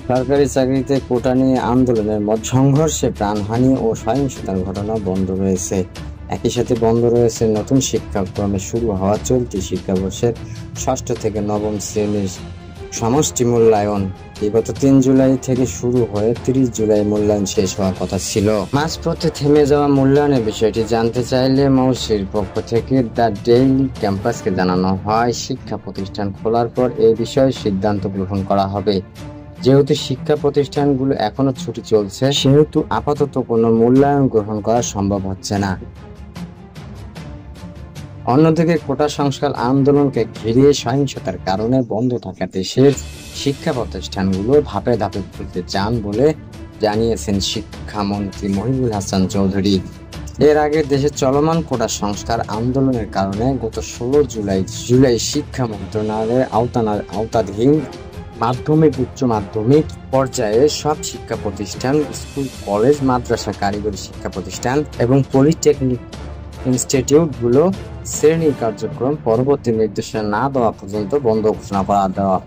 সরকারি চাকরিতে কোটা নিয়ে আন্দোলনের সংঘর্ষে প্রাণহানি ও সহিংসতার ঘটনা বন্ধ রয়েছে। একই সাথে বন্ধ রয়েছে নতুন শিক্ষাক্রমে শুরু হওয়া চলতি শিক্ষাবর্ষের ৬ষ্ঠ থেকে নবম শ্রেণীর সমষ্টি মূল্যায়ন। বিগত ৩ জুলাই থেকে শুরু হয়ে ৩০ জুলাই মূল্যায়ন শেষ হওয়ার কথা ছিল। মাঝপথে থেমে যাওয়া মূল্যায়নের বিষয়টি জানতে চাইলে মৌসির পক্ষ থেকে দ্য ডেইলি ক্যাম্পাসকে জানানো হয়, শিক্ষা প্রতিষ্ঠান খোলার পর এই বিষয়ে সিদ্ধান্ত গ্রহণ করা হবে। যেহেতু শিক্ষা প্রতিষ্ঠানগুলো এখনো ছুটি চলছে, সেহেতু আপাতত কোনো মূল্যায়ন গ্রহণ করা সম্ভব হচ্ছে না। অন্যদিকে কোটা সংস্কার আন্দোলনকে ঘিরে সহিংসতার কারণে বন্ধ থাকা দেশের শিক্ষা প্রতিষ্ঠানগুলো ধাপে ধাপে খুলতে চান বলে জানিয়েছেন শিক্ষামন্ত্রী মহিবুল হাসান চৌধুরী। এর আগে দেশে চলমান কোটা সংস্কার আন্দোলনের কারণে গত ১৬ জুলাই শিক্ষা মন্ত্রণালয়ের আওতাধীন মাধ্যমিক, উচ্চ মাধ্যমিক পর্যায়ে সব শিক্ষা প্রতিষ্ঠান, স্কুল, কলেজ, মাদ্রাসা, কারিগরি শিক্ষা প্রতিষ্ঠান এবং পলিটেকনিক ইনস্টিটিউটগুলো শ্রেণী কার্যক্রম পরবর্তী নির্দেশনা না দেওয়া পর্যন্ত বন্ধ ঘোষণা করা দেওয়া